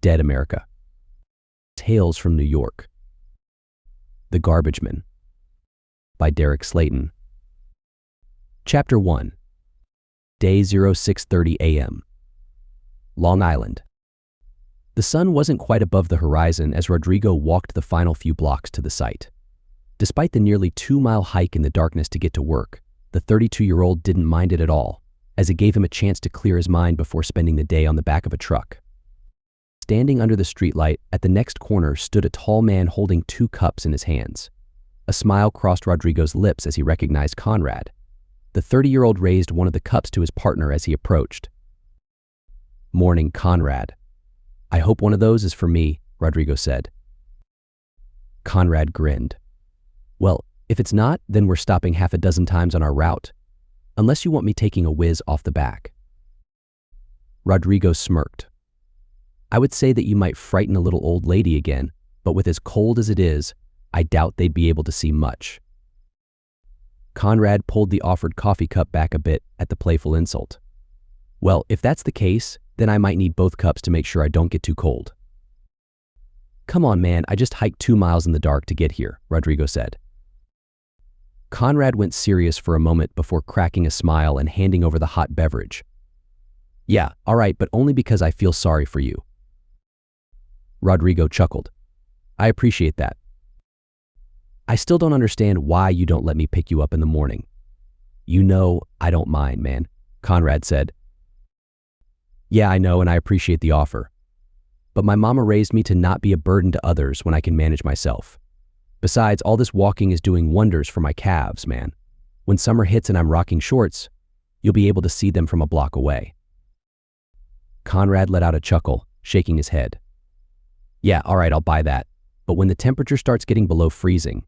Dead America. Tales from New York. The Garbagemen by Derek Slayton. Chapter 1. Day 06:30 a.m. Long Island. The sun wasn't quite above the horizon as Rodrigo walked the final few blocks to the site. Despite the nearly 2-mile hike in the darkness to get to work, the 32-year-old didn't mind it at all, as it gave him a chance to clear his mind before spending the day on the back of a truck. Standing under the streetlight at the next corner stood a tall man holding 2 cups in his hands. A smile crossed Rodrigo's lips as he recognized Conrad. The 30-year-old raised one of the cups to his partner as he approached. "Morning, Conrad. I hope one of those is for me," Rodrigo said. Conrad grinned. "Well, if it's not, then we're stopping half a dozen times on our route, unless you want me taking a whiz off the back." Rodrigo smirked. "I would say that you might frighten a little old lady again, but with as cold as it is, I doubt they'd be able to see much." Conrad pulled the offered coffee cup back a bit at the playful insult. "Well, if that's the case, then I might need both cups to make sure I don't get too cold." "Come on, man, I just hiked 2 miles in the dark to get here," Rodrigo said. Conrad went serious for a moment before cracking a smile and handing over the hot beverage. "Yeah, all right, but only because I feel sorry for you." Rodrigo chuckled. "I appreciate that. I still don't understand why you don't let me pick you up in the morning." "You know, I don't mind, man," Conrad said. "Yeah, I know, and I appreciate the offer. But my mama raised me to not be a burden to others when I can manage myself. Besides, all this walking is doing wonders for my calves, man. When summer hits and I'm rocking shorts, you'll be able to see them from a block away." Conrad let out a chuckle, shaking his head. "Yeah, all right, I'll buy that. But when the temperature starts getting below freezing,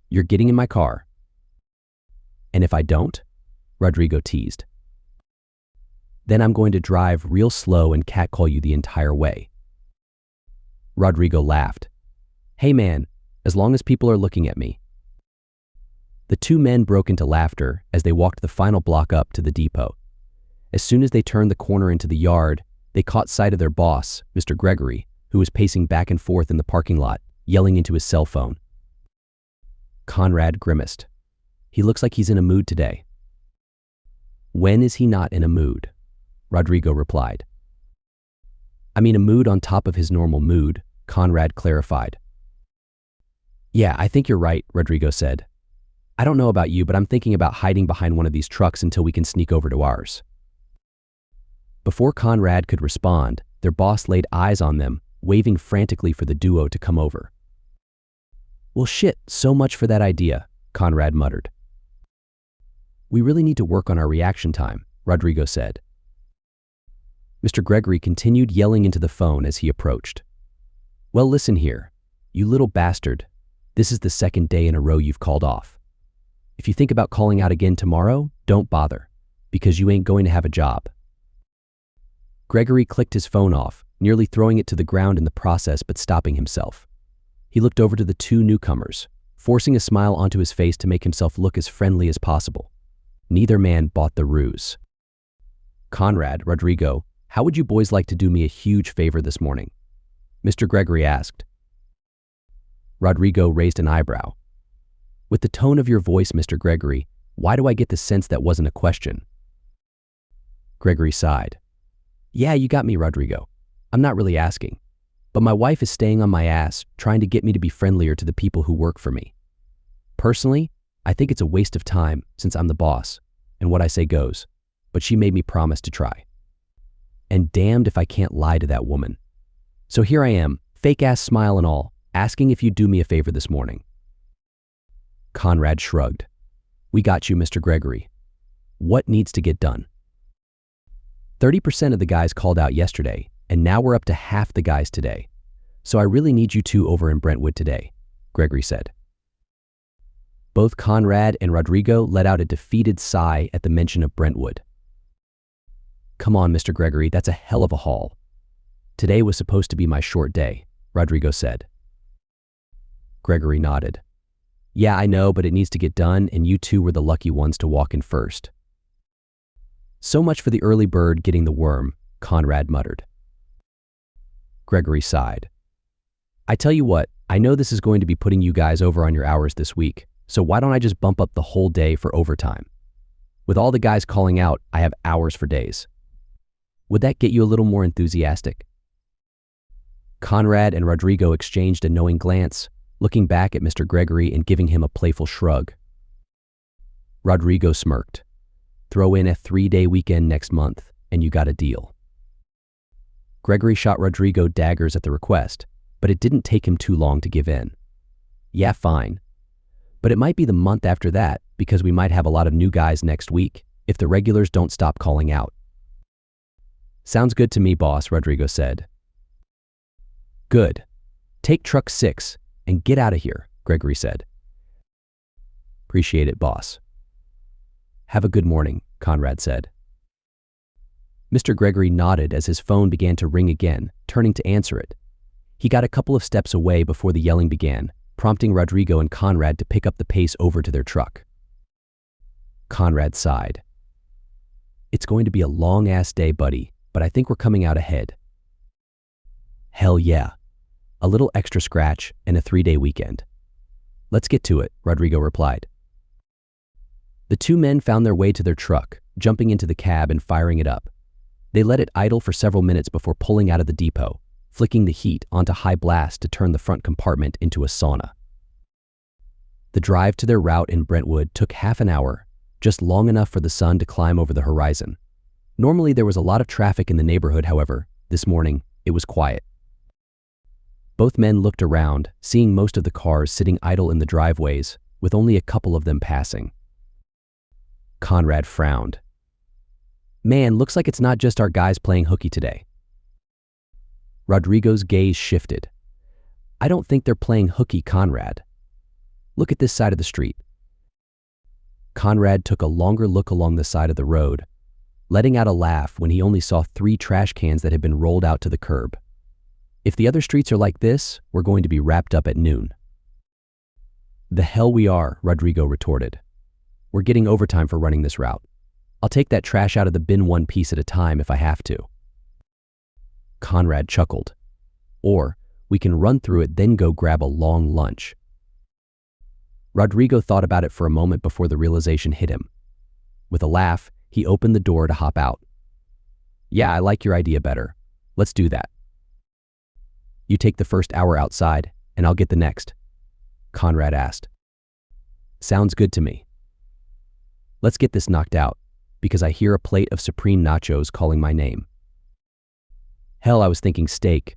you're getting in my car." "And if I don't?" Rodrigo teased. "Then I'm going to drive real slow and catcall you the entire way." Rodrigo laughed. "Hey man, as long as people are looking at me." The 2 men broke into laughter as they walked the final block up to the depot. As soon as they turned the corner into the yard, they caught sight of their boss, Mr. Gregory, who was pacing back and forth in the parking lot, yelling into his cell phone. Conrad grimaced. "He looks like he's in a mood today." "When is he not in a mood?" Rodrigo replied. "I mean a mood on top of his normal mood," Conrad clarified. "Yeah, I think you're right," Rodrigo said. "I don't know about you, but I'm thinking about hiding behind one of these trucks until we can sneak over to ours." Before Conrad could respond, their boss laid eyes on them, waving frantically for the duo to come over. "Well shit, so much for that idea," Conrad muttered. "We really need to work on our reaction time," Rodrigo said. Mr. Gregory continued yelling into the phone as he approached. "Well, listen here, you little bastard. This is the 2nd day in a row you've called off. If you think about calling out again tomorrow, don't bother, because you ain't going to have a job." Gregory clicked his phone off, nearly throwing it to the ground in the process but stopping himself. He looked over to the 2 newcomers, forcing a smile onto his face to make himself look as friendly as possible. Neither man bought the ruse. "Conrad, Rodrigo, how would you boys like to do me a huge favor this morning?" Mr. Gregory asked. Rodrigo raised an eyebrow. "With the tone of your voice, Mr. Gregory, why do I get the sense that wasn't a question?" Gregory sighed. "Yeah, you got me, Rodrigo. I'm not really asking. But my wife is staying on my ass, trying to get me to be friendlier to the people who work for me. Personally, I think it's a waste of time since I'm the boss, and what I say goes, but she made me promise to try. And damned if I can't lie to that woman. So here I am, fake-ass smile and all, asking if you'd do me a favor this morning." Conrad shrugged. "We got you, Mr. Gregory. What needs to get done?" 30% of the guys called out yesterday, and now we're up to half the guys today. So I really need you 2 over in Brentwood today," Gregory said. Both Conrad and Rodrigo let out a defeated sigh at the mention of Brentwood. "Come on, Mr. Gregory, that's a hell of a haul. Today was supposed to be my short day," Rodrigo said. Gregory nodded. "Yeah, I know, but it needs to get done, and you 2 were the lucky ones to walk in first." "So much for the early bird getting the worm," Conrad muttered. Gregory sighed. I tell you what, I know this is going to be putting you guys over on your hours this week, so why don't I just bump up the whole day for overtime? With all the guys calling out, I have hours for days. Would that get you a little more enthusiastic? Conrad and Rodrigo exchanged a knowing glance, looking back at Mr. Gregory and giving him a playful shrug. Rodrigo smirked. Throw in a 3-day weekend next month, and you got a deal. Gregory shot Rodrigo daggers at the request, but it didn't take him too long to give in. Yeah, fine. But it might be the month after that because we might have a lot of new guys next week if the regulars don't stop calling out. Sounds good to me, boss, Rodrigo said. Good. Take truck 6 and get out of here, Gregory said. Appreciate it, boss. Have a good morning, Conrad said. Mr. Gregory nodded as his phone began to ring again, turning to answer it. He got a couple of steps away before the yelling began, prompting Rodrigo and Conrad to pick up the pace over to their truck. Conrad sighed. It's going to be a long-ass day, buddy, but I think we're coming out ahead. Hell yeah. A little extra scratch and a 3-day weekend. Let's get to it, Rodrigo replied. The two men found their way to their truck, jumping into the cab and firing it up. They let it idle for several minutes before pulling out of the depot, flicking the heat onto high blast to turn the front compartment into a sauna. The drive to their route in Brentwood took half an hour, just long enough for the sun to climb over the horizon. Normally there was a lot of traffic in the neighborhood, however. This morning, it was quiet. Both men looked around, seeing most of the cars sitting idle in the driveways, with only a couple of them passing. Conrad frowned. Man, looks like it's not just our guys playing hooky today. Rodrigo's gaze shifted. I don't think they're playing hooky, Conrad. Look at this side of the street. Conrad took a longer look along the side of the road, letting out a laugh when he only saw 3 trash cans that had been rolled out to the curb. If the other streets are like this, we're going to be wrapped up at noon. The hell we are, Rodrigo retorted. We're getting overtime for running this route. I'll take that trash out of the bin one piece at a time if I have to. Conrad chuckled. Or, we can run through it then go grab a long lunch. Rodrigo thought about it for a moment before the realization hit him. With a laugh, he opened the door to hop out. Yeah, I like your idea better. Let's do that. You take the first hour outside, and I'll get the next, Conrad asked. Sounds good to me. Let's get this knocked out, because I hear a plate of supreme nachos calling my name. Hell, I was thinking steak,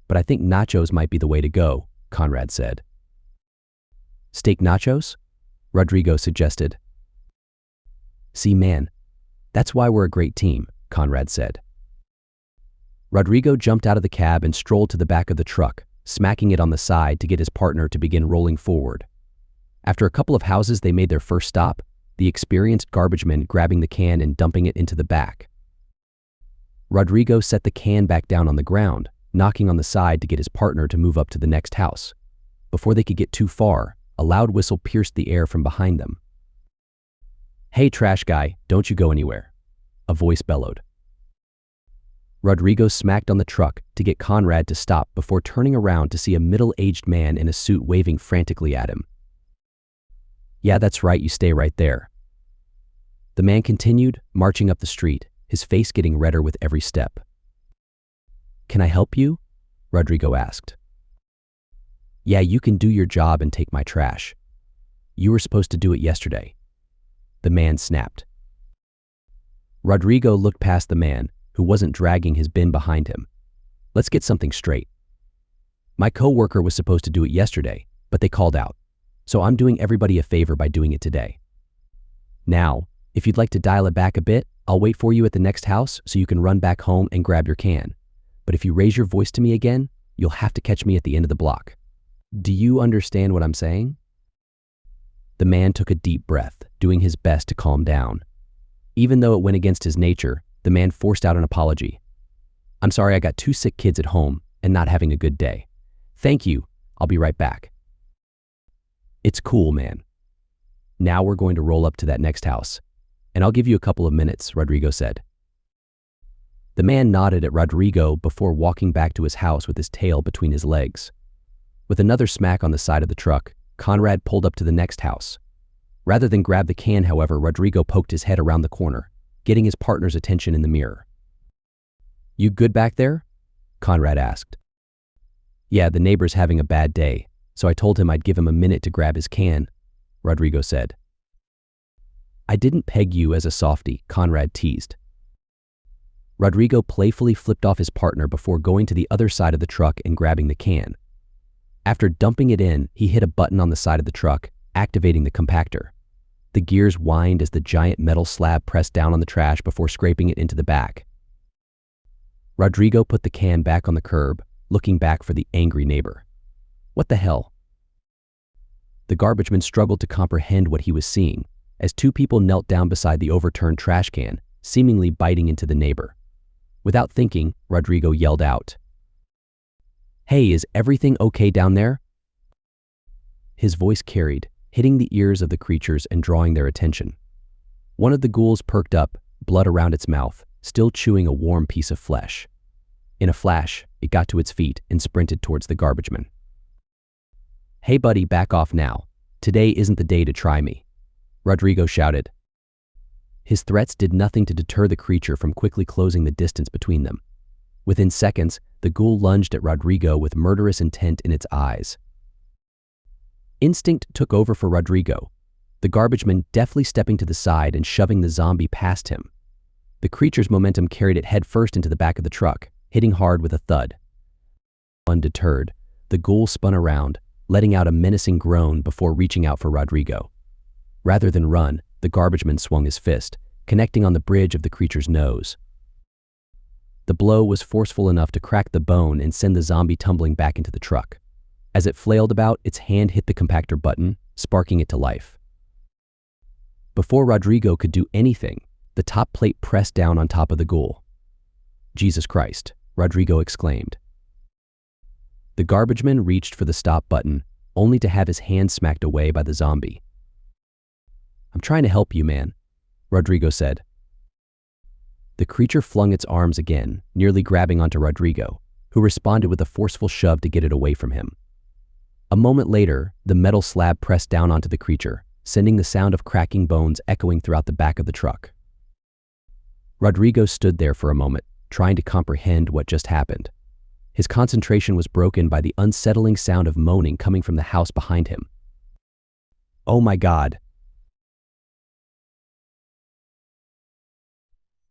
but I think nachos might be the way to go, Conrad said. Steak nachos? Rodrigo suggested. See, man, that's why we're a great team, Conrad said. Rodrigo jumped out of the cab and strolled to the back of the truck, smacking it on the side to get his partner to begin rolling forward. After a couple of houses they made their first stop, the experienced Garbagemen grabbing the can and dumping it into the back. Rodrigo set the can back down on the ground, knocking on the side to get his partner to move up to the next house. Before they could get too far, a loud whistle pierced the air from behind them. Hey, trash guy, don't you go anywhere, a voice bellowed. Rodrigo smacked on the truck to get Conrad to stop before turning around to see a middle-aged man in a suit waving frantically at him. Yeah, that's right, you stay right there. The man continued, marching up the street, his face getting redder with every step. Can I help you? Rodrigo asked. Yeah, you can do your job and take my trash. You were supposed to do it yesterday. The man snapped. Rodrigo looked past the man, who wasn't dragging his bin behind him. Let's get something straight. My coworker was supposed to do it yesterday, but they called out. So I'm doing everybody a favor by doing it today. Now, if you'd like to dial it back a bit, I'll wait for you at the next house so you can run back home and grab your can. But if you raise your voice to me again, you'll have to catch me at the end of the block. Do you understand what I'm saying? The man took a deep breath, doing his best to calm down. Even though it went against his nature, the man forced out an apology. I'm sorry I got 2 sick kids at home and not having a good day. Thank you. I'll be right back. It's cool, man. Now we're going to roll up to that next house, and I'll give you a couple of minutes, Rodrigo said. The man nodded at Rodrigo before walking back to his house with his tail between his legs. With another smack on the side of the truck, Conrad pulled up to the next house. Rather than grab the can, however, Rodrigo poked his head around the corner, getting his partner's attention in the mirror. "You good back there?" Conrad asked. "Yeah, the neighbor's having a bad day, so I told him I'd give him a minute to grab his can," Rodrigo said. "I didn't peg you as a softie," Conrad teased. Rodrigo playfully flipped off his partner before going to the other side of the truck and grabbing the can. After dumping it in, he hit a button on the side of the truck, activating the compactor. The gears whined as the giant metal slab pressed down on the trash before scraping it into the back. Rodrigo put the can back on the curb, looking back for the angry neighbor. What the hell? The garbageman struggled to comprehend what he was seeing, as two people knelt down beside the overturned trash can, seemingly biting into the neighbor. Without thinking, Rodrigo yelled out, "Hey, is everything okay down there?" His voice carried, hitting the ears of the creatures and drawing their attention. One of the ghouls perked up, blood around its mouth, still chewing a warm piece of flesh. In a flash, it got to its feet and sprinted towards the garbageman. "Hey buddy, back off now. Today isn't the day to try me," Rodrigo shouted. His threats did nothing to deter the creature from quickly closing the distance between them. Within seconds, the ghoul lunged at Rodrigo with murderous intent in its eyes. Instinct took over for Rodrigo, the garbageman deftly stepping to the side and shoving the zombie past him. The creature's momentum carried it headfirst into the back of the truck, hitting hard with a thud. Undeterred, the ghoul spun around, letting out a menacing groan before reaching out for Rodrigo. Rather than run, the garbageman swung his fist, connecting on the bridge of the creature's nose. The blow was forceful enough to crack the bone and send the zombie tumbling back into the truck. As it flailed about, its hand hit the compactor button, sparking it to life. Before Rodrigo could do anything, the top plate pressed down on top of the ghoul. "Jesus Christ," Rodrigo exclaimed. The garbageman reached for the stop button, only to have his hand smacked away by the zombie. "I'm trying to help you, man," Rodrigo said. The creature flung its arms again, nearly grabbing onto Rodrigo, who responded with a forceful shove to get it away from him. A moment later, the metal slab pressed down onto the creature, sending the sound of cracking bones echoing throughout the back of the truck. Rodrigo stood there for a moment, trying to comprehend what just happened. His concentration was broken by the unsettling sound of moaning coming from the house behind him. "Oh my God."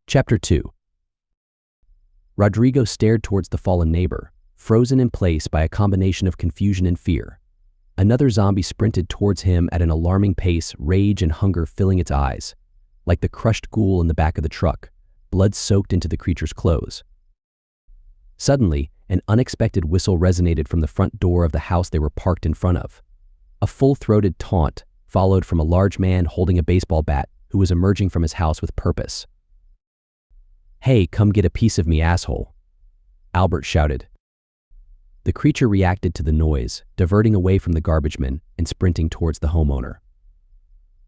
Chapter 2. Rodrigo stared towards the fallen neighbor, frozen in place by a combination of confusion and fear. Another zombie sprinted towards him at an alarming pace, rage and hunger filling its eyes. Like the crushed ghoul in the back of the truck, blood soaked into the creature's clothes. Suddenly, an unexpected whistle resonated from the front door of the house they were parked in front of. A full-throated taunt followed from a large man holding a baseball bat who was emerging from his house with purpose. "Hey, come get a piece of me, asshole," Albert shouted. The creature reacted to the noise, diverting away from the garbageman and sprinting towards the homeowner.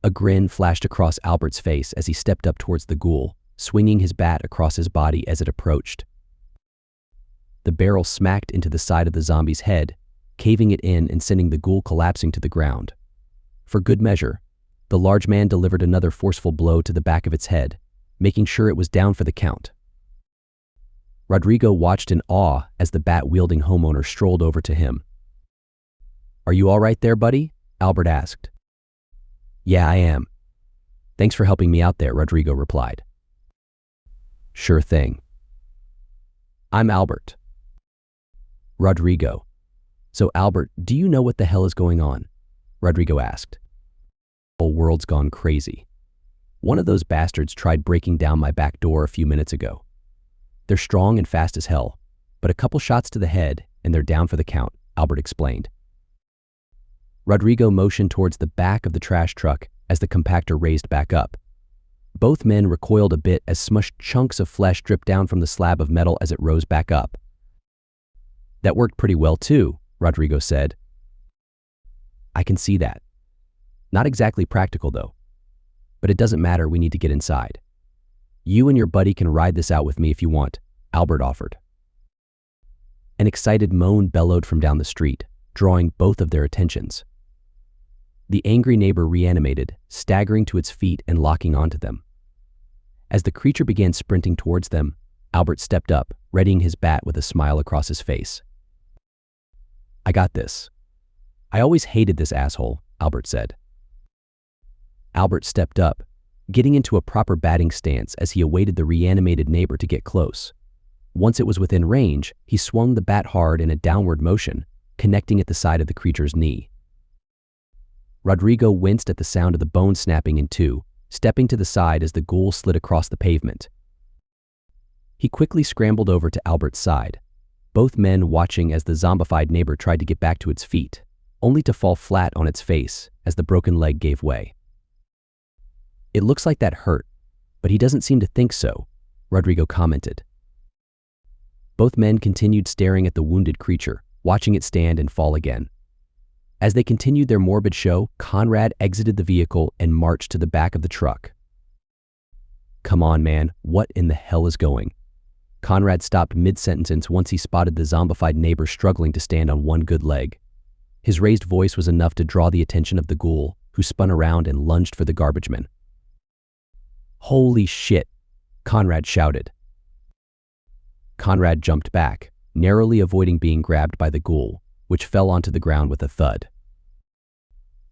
A grin flashed across Albert's face as he stepped up towards the ghoul, swinging his bat across his body as it approached. The barrel smacked into the side of the zombie's head, caving it in and sending the ghoul collapsing to the ground. For good measure, the large man delivered another forceful blow to the back of its head, making sure it was down for the count. Rodrigo watched in awe as the bat-wielding homeowner strolled over to him. "Are you all right there, buddy?" Albert asked. "Yeah, I am. Thanks for helping me out there," Rodrigo replied. "Sure thing. I'm Albert." "Rodrigo. So Albert, do you know what the hell is going on?" Rodrigo asked. "The whole world's gone crazy. One of those bastards tried breaking down my back door a few minutes ago. They're strong and fast as hell, but a couple shots to the head and they're down for the count," Albert explained. Rodrigo motioned towards the back of the trash truck as the compactor raised back up. Both men recoiled a bit as smushed chunks of flesh dripped down from the slab of metal as it rose back up. "That worked pretty well too," Rodrigo said. "I can see that. Not exactly practical though. But it doesn't matter, we need to get inside. You and your buddy can ride this out with me if you want," Albert offered. An excited moan bellowed from down the street, drawing both of their attentions. The angry neighbor reanimated, staggering to its feet and locking onto them. As the creature began sprinting towards them, Albert stepped up, readying his bat with a smile across his face. "I got this. I always hated this asshole," Albert said. Albert stepped up, getting into a proper batting stance as he awaited the reanimated neighbor to get close. Once it was within range, he swung the bat hard in a downward motion, connecting at the side of the creature's knee. Rodrigo winced at the sound of the bone snapping in two, stepping to the side as the ghoul slid across the pavement. He quickly scrambled over to Albert's side, both men watching as the zombified neighbor tried to get back to its feet, only to fall flat on its face as the broken leg gave way. "It looks like that hurt, but he doesn't seem to think so," Rodrigo commented. Both men continued staring at the wounded creature, watching it stand and fall again. As they continued their morbid show, Conrad exited the vehicle and marched to the back of the truck. "Come on, man, what in the hell is going?" Conrad stopped mid-sentence once he spotted the zombified neighbor struggling to stand on one good leg. His raised voice was enough to draw the attention of the ghoul, who spun around and lunged for the Garbagemen. "Holy shit!" Conrad shouted. Conrad jumped back, narrowly avoiding being grabbed by the ghoul, which fell onto the ground with a thud.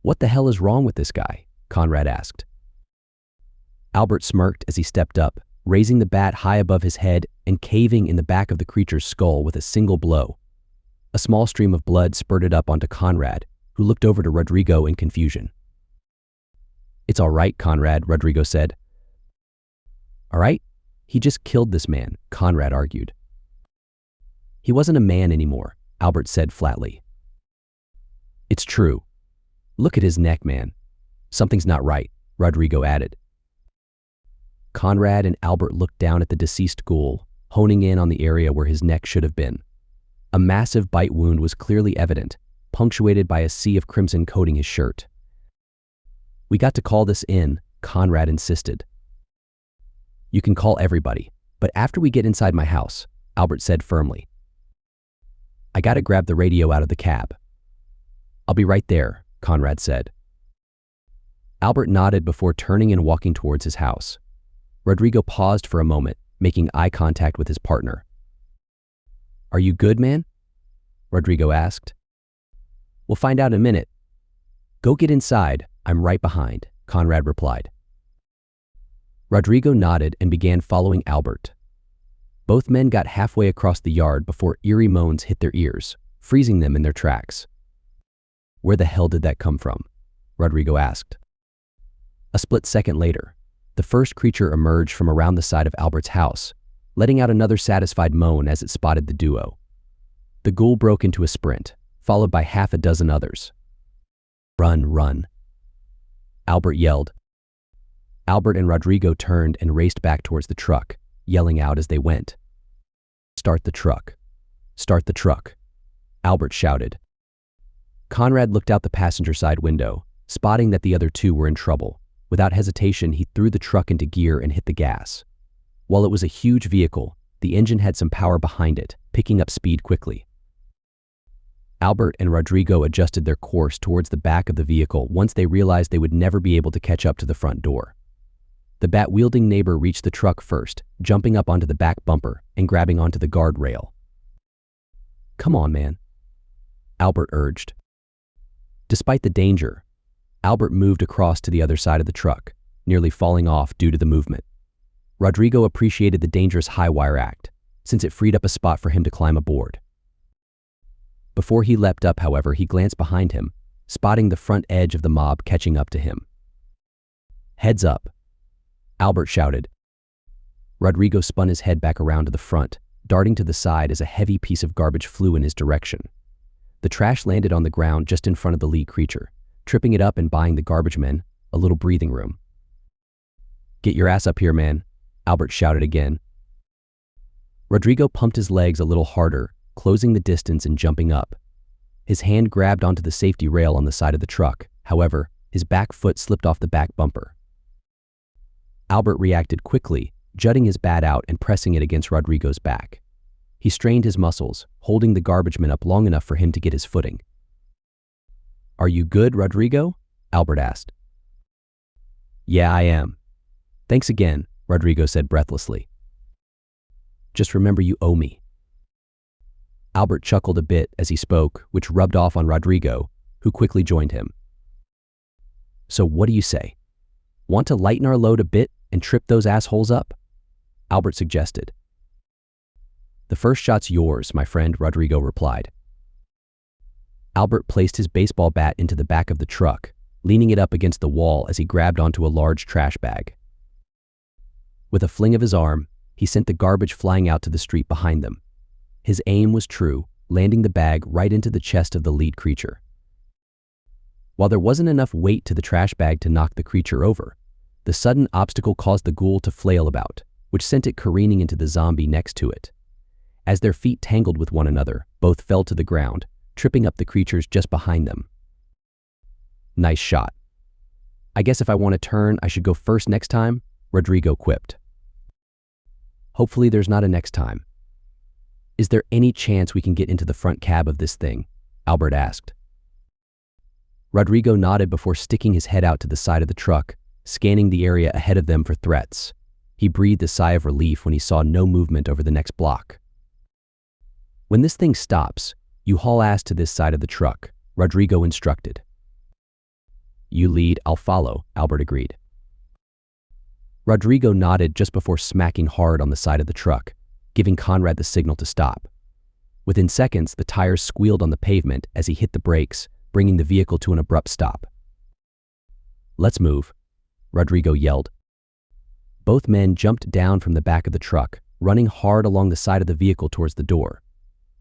"What the hell is wrong with this guy?" Conrad asked. Albert smirked as he stepped up, raising the bat high above his head and caving in the back of the creature's skull with a single blow. A small stream of blood spurted up onto Conrad, who looked over to Rodrigo in confusion. "It's all right, Conrad," Rodrigo said. "All right? He just killed this man," Conrad argued. "He wasn't a man anymore," Albert said flatly. "It's true. Look at his neck, man. Something's not right," Rodrigo added. Conrad and Albert looked down at the deceased ghoul, honing in on the area where his neck should have been. A massive bite wound was clearly evident, punctuated by a sea of crimson coating his shirt. "We got to call this in," Conrad insisted. "You can call everybody, but after we get inside my house," Albert said firmly. "I gotta grab the radio out of the cab." "I'll be right there," Conrad said. Albert nodded before turning and walking towards his house. Rodrigo paused for a moment, making eye contact with his partner. "Are you good, man?" Rodrigo asked. "We'll find out in a minute." "Go get inside, I'm right behind," Conrad replied. Rodrigo nodded and began following Albert. Both men got halfway across the yard before eerie moans hit their ears, freezing them in their tracks. "Where the hell did that come from?" Rodrigo asked. A split second later, the first creature emerged from around the side of Albert's house, letting out another satisfied moan as it spotted the duo. The ghoul broke into a sprint, followed by half a dozen others. "Run, run," Albert yelled. Albert and Rodrigo turned and raced back towards the truck, yelling out as they went. "Start the truck. Start the truck," Albert shouted. Conrad looked out the passenger side window, spotting that the other two were in trouble. Without hesitation, he threw the truck into gear and hit the gas. While it was a huge vehicle, the engine had some power behind it, picking up speed quickly. Albert and Rodrigo adjusted their course towards the back of the vehicle once they realized they would never be able to catch up to the front door. The bat-wielding neighbor reached the truck first, jumping up onto the back bumper and grabbing onto the guardrail. "Come on, man," Albert urged. Despite the danger, Albert moved across to the other side of the truck, nearly falling off due to the movement. Rodrigo appreciated the dangerous high-wire act, since it freed up a spot for him to climb aboard. Before he leapt up, however, he glanced behind him, spotting the front edge of the mob catching up to him. "Heads up," Albert shouted. Rodrigo spun his head back around to the front, darting to the side as a heavy piece of garbage flew in his direction. The trash landed on the ground just in front of the lead creature, tripping it up and buying the Garbagemen a little breathing room. "Get your ass up here, man," Albert shouted again. Rodrigo pumped his legs a little harder, closing the distance and jumping up. His hand grabbed onto the safety rail on the side of the truck. However, his back foot slipped off the back bumper. Albert reacted quickly, jutting his bat out and pressing it against Rodrigo's back. He strained his muscles, holding the Garbageman up long enough for him to get his footing. "Are you good, Rodrigo?" Albert asked. "Yeah, I am. Thanks again," Rodrigo said breathlessly. "Just remember you owe me." Albert chuckled a bit as he spoke, which rubbed off on Rodrigo, who quickly joined him. "So what do you say? Want to lighten our load a bit and trip those assholes up?" Albert suggested. "The first shot's yours, my friend," Rodrigo replied. Albert placed his baseball bat into the back of the truck, leaning it up against the wall as he grabbed onto a large trash bag. With a fling of his arm, he sent the garbage flying out to the street behind them. His aim was true, landing the bag right into the chest of the lead creature. While there wasn't enough weight to the trash bag to knock the creature over, the sudden obstacle caused the ghoul to flail about, which sent it careening into the zombie next to it. As their feet tangled with one another, both fell to the ground, tripping up the creatures just behind them. "Nice shot. I guess if I want to turn, I should go first next time," Rodrigo quipped. "Hopefully there's not a next time." "Is there any chance we can get into the front cab of this thing?" Albert asked. Rodrigo nodded before sticking his head out to the side of the truck, scanning the area ahead of them for threats. He breathed a sigh of relief when he saw no movement over the next block. "When this thing stops, you haul ass to this side of the truck," Rodrigo instructed. "You lead, I'll follow," Albert agreed. Rodrigo nodded just before smacking hard on the side of the truck, giving Conrad the signal to stop. Within seconds, the tires squealed on the pavement as he hit the brakes, bringing the vehicle to an abrupt stop. "Let's move," Rodrigo yelled. Both men jumped down from the back of the truck, running hard along the side of the vehicle towards the door.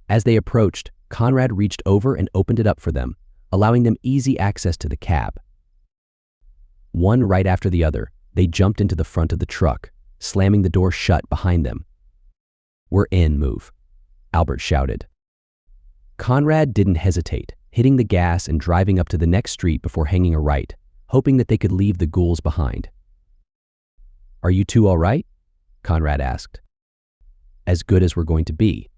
As they approached, Conrad reached over and opened it up for them, allowing them easy access to the cab. One right after the other, they jumped into the front of the truck, slamming the door shut behind them. "We're in, move," Albert shouted. Conrad didn't hesitate, hitting the gas and driving up to the next street before hanging a right, hoping that they could leave the ghouls behind. "Are you two all right?" Conrad asked. "As good as we're going to be."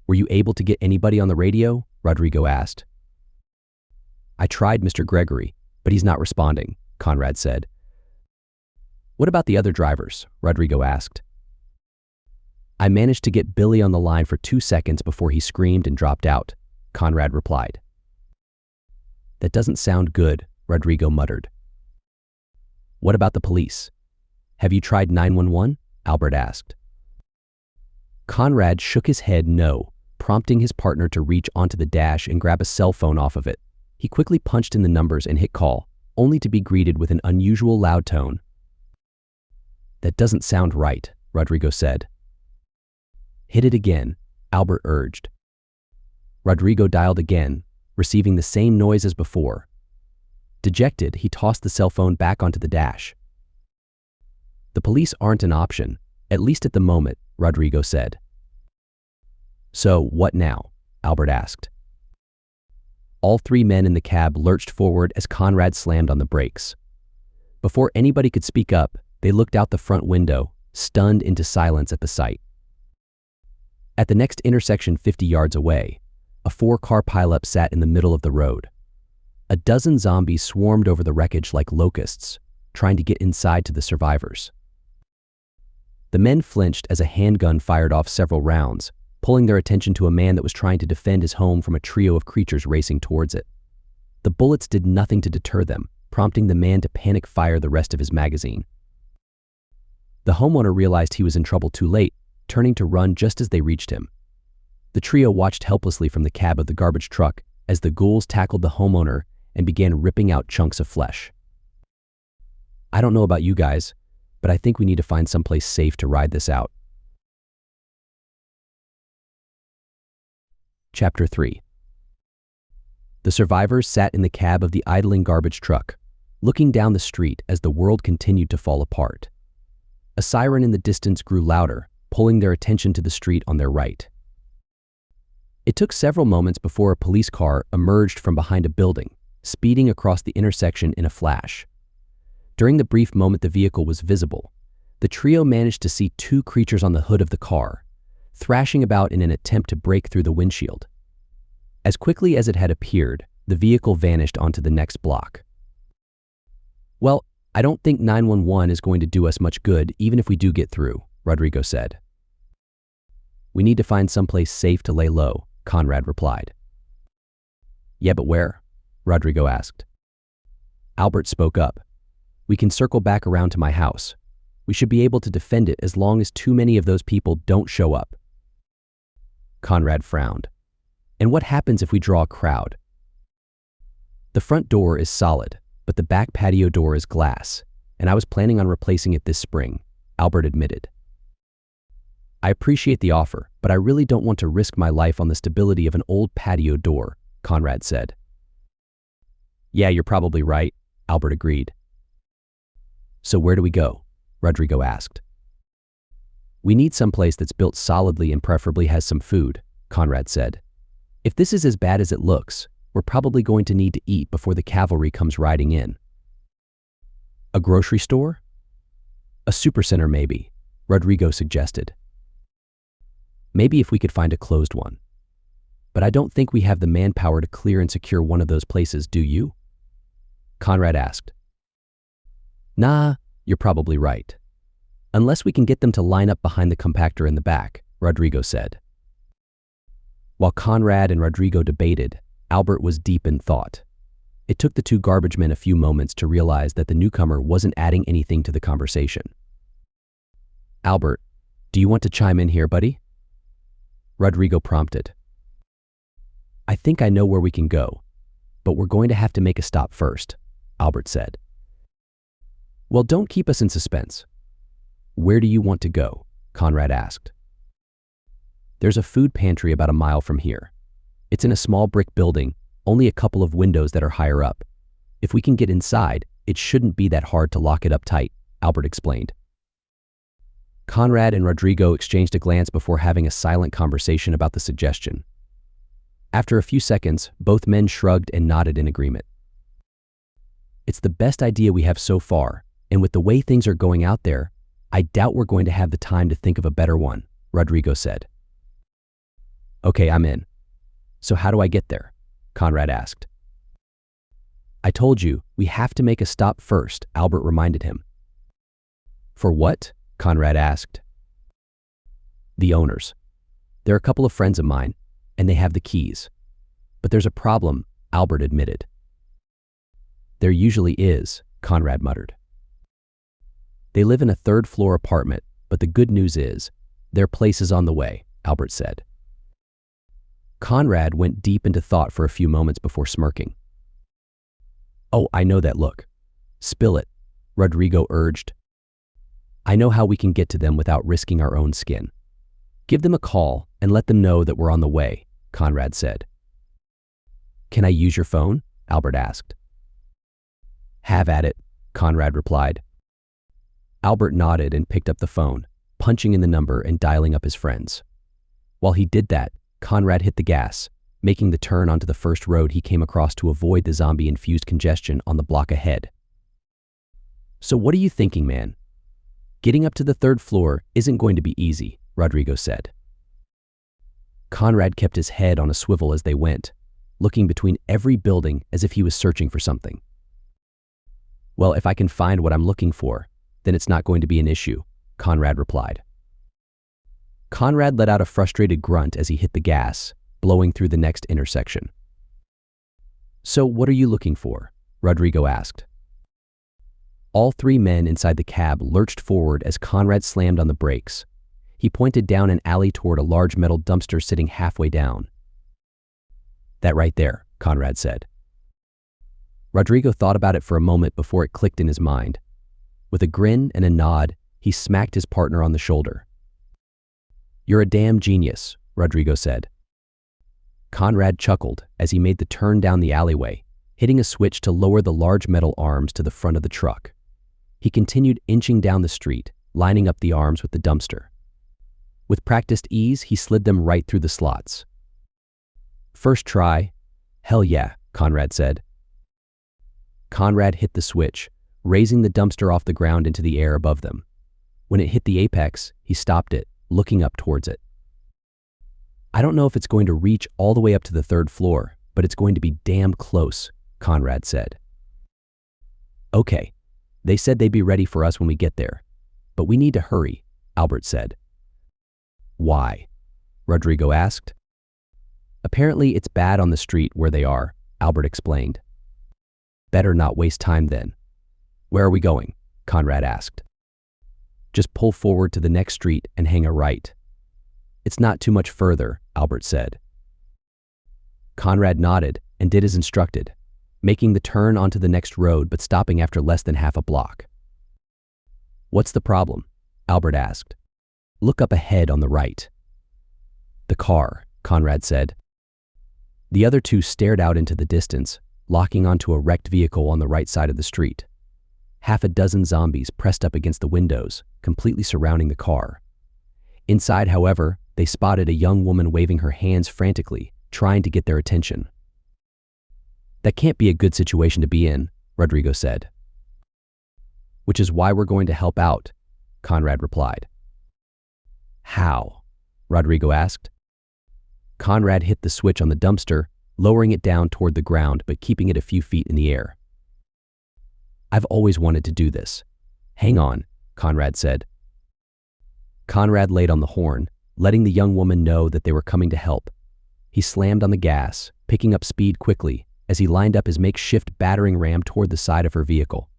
"Were you able to get anybody on the radio?" Rodrigo asked. "I tried Mr. Gregory, but he's not responding," Conrad said. "What about the other drivers?" Rodrigo asked. "I managed to get Billy on the line for 2 seconds before he screamed and dropped out," Conrad replied. "That doesn't sound good," Rodrigo muttered. "What about the police? Have you tried 911? Albert asked. Conrad shook his head no, prompting his partner to reach onto the dash and grab a cell phone off of it. He quickly punched in the numbers and hit call, only to be greeted with an unusual loud tone. "That doesn't sound right," Rodrigo said. "Hit it again," Albert urged. Rodrigo dialed again, receiving the same noise as before. Dejected, he tossed the cell phone back onto the dash. "The police aren't an option, at least at the moment," Rodrigo said. "So, what now?" Albert asked. All 3 men in the cab lurched forward as Conrad slammed on the brakes. Before anybody could speak up, they looked out the front window, stunned into silence at the sight. At the next intersection 50 yards away, a 4-car pileup sat in the middle of the road. A dozen zombies swarmed over the wreckage like locusts, trying to get inside to the survivors. The men flinched as a handgun fired off several rounds, pulling their attention to a man that was trying to defend his home from a trio of creatures racing towards it. The bullets did nothing to deter them, prompting the man to panic fire the rest of his magazine. The homeowner realized he was in trouble too late, turning to run just as they reached him. The trio watched helplessly from the cab of the garbage truck as the ghouls tackled the homeowner and began ripping out chunks of flesh. "I don't know about you guys, but I think we need to find someplace safe to ride this out." Chapter 3. The survivors sat in the cab of the idling garbage truck, looking down the street as the world continued to fall apart. A siren in the distance grew louder, pulling their attention to the street on their right. It took several moments before a police car emerged from behind a building, speeding across the intersection in a flash. During the brief moment the vehicle was visible, the trio managed to see two creatures on the hood of the car, thrashing about in an attempt to break through the windshield. As quickly as it had appeared, the vehicle vanished onto the next block. "Well, I don't think 911 is going to do us much good even if we do get through," Rodrigo said. "We need to find someplace safe to lay low," Conrad replied. "Yeah, but where?" Rodrigo asked. Albert spoke up. "We can circle back around to my house. We should be able to defend it as long as too many of those people don't show up." Conrad frowned. "And what happens if we draw a crowd?" "The front door is solid, but the back patio door is glass, and I was planning on replacing it this spring," Albert admitted. "I appreciate the offer, but I really don't want to risk my life on the stability of an old patio door," Conrad said. "Yeah, you're probably right," Albert agreed. "So where do we go?" Rodrigo asked. "We need someplace that's built solidly and preferably has some food," Conrad said. "If this is as bad as it looks, we're probably going to need to eat before the cavalry comes riding in." "A grocery store?" "A supercenter, maybe," Rodrigo suggested. "Maybe if we could find a closed one. But I don't think we have the manpower to clear and secure one of those places, do you?" Conrad asked. "Nah, you're probably right. Unless we can get them to line up behind the compactor in the back," Rodrigo said. While Conrad and Rodrigo debated, Albert was deep in thought. It took the two garbage men a few moments to realize that the newcomer wasn't adding anything to the conversation. "Albert, do you want to chime in here, buddy?" Rodrigo prompted. "I think I know where we can go, but we're going to have to make a stop first," Albert said. "Well, don't keep us in suspense. Where do you want to go?" Conrad asked. "There's a food pantry about a mile from here. It's in a small brick building, only a couple of windows that are higher up. If we can get inside, it shouldn't be that hard to lock it up tight," Albert explained. Conrad and Rodrigo exchanged a glance before having a silent conversation about the suggestion. After a few seconds, both men shrugged and nodded in agreement. "It's the best idea we have so far, and with the way things are going out there, I doubt we're going to have the time to think of a better one," Rodrigo said. "Okay, I'm in. So how do I get there?" Conrad asked. "I told you, we have to make a stop first," Albert reminded him. "For what?" Conrad asked. "The owners. They're a couple of friends of mine, and they have the keys. But there's a problem," Albert admitted. "There usually is," Conrad muttered. "They live in a third-floor apartment, but the good news is, their place is on the way," Albert said. Conrad went deep into thought for a few moments before smirking. "Oh, I know that look. Spill it," Rodrigo urged. "I know how we can get to them without risking our own skin." "Give them a call and let them know that we're on the way," Conrad said. "Can I use your phone?" Albert asked. "Have at it," Conrad replied. Albert nodded and picked up the phone, punching in the number and dialing up his friends. While he did that, Conrad hit the gas, making the turn onto the first road he came across to avoid the zombie-infused congestion on the block ahead. "So what are you thinking, man? Getting up to the third floor isn't going to be easy," Rodrigo said. Conrad kept his head on a swivel as they went, looking between every building as if he was searching for something. "Well, if I can find what I'm looking for, then it's not going to be an issue," Conrad replied. Conrad let out a frustrated grunt as he hit the gas, blowing through the next intersection. "So what are you looking for?" Rodrigo asked. All three men inside the cab lurched forward as Conrad slammed on the brakes. He pointed down an alley toward a large metal dumpster sitting halfway down. "That right there," Conrad said. Rodrigo thought about it for a moment before it clicked in his mind. With a grin and a nod, he smacked his partner on the shoulder. "You're a damn genius," Rodrigo said. Conrad chuckled as he made the turn down the alleyway, hitting a switch to lower the large metal arms to the front of the truck. He continued inching down the street, lining up the arms with the dumpster. With practiced ease, he slid them right through the slots. "First try." "Hell yeah," Conrad said. Conrad hit the switch, raising the dumpster off the ground into the air above them. When it hit the apex, he stopped it, looking up towards it. I don't know if it's going to reach all the way up to the 3rd floor, but it's going to be damn close, Conrad said. Okay, they said they'd be ready for us when we get there, but we need to hurry, Albert said. Why? Rodrigo asked. Apparently it's bad on the street where they are, Albert explained. Better not waste time then. Where are we going? Conrad asked. Just pull forward to the next street and hang a right. It's not too much further, Albert said. Conrad nodded and did as instructed, making the turn onto the next road but stopping after less than half a block. What's the problem? Albert asked. Look up ahead on the right. The car, Conrad said. The other two stared out into the distance, locking onto a wrecked vehicle on the right side of the street. Half a dozen zombies pressed up against the windows, completely surrounding the car. Inside, however, they spotted a young woman waving her hands frantically, trying to get their attention. That can't be a good situation to be in, Rodrigo said. Which is why we're going to help out, Conrad replied. How? Rodrigo asked. Conrad hit the switch on the dumpster, lowering it down toward the ground but keeping it a few feet in the air. I've always wanted to do this. Hang on, Conrad said. Conrad laid on the horn, letting the young woman know that they were coming to help. He slammed on the gas, picking up speed quickly as he lined up his makeshift battering ram toward the side of her vehicle.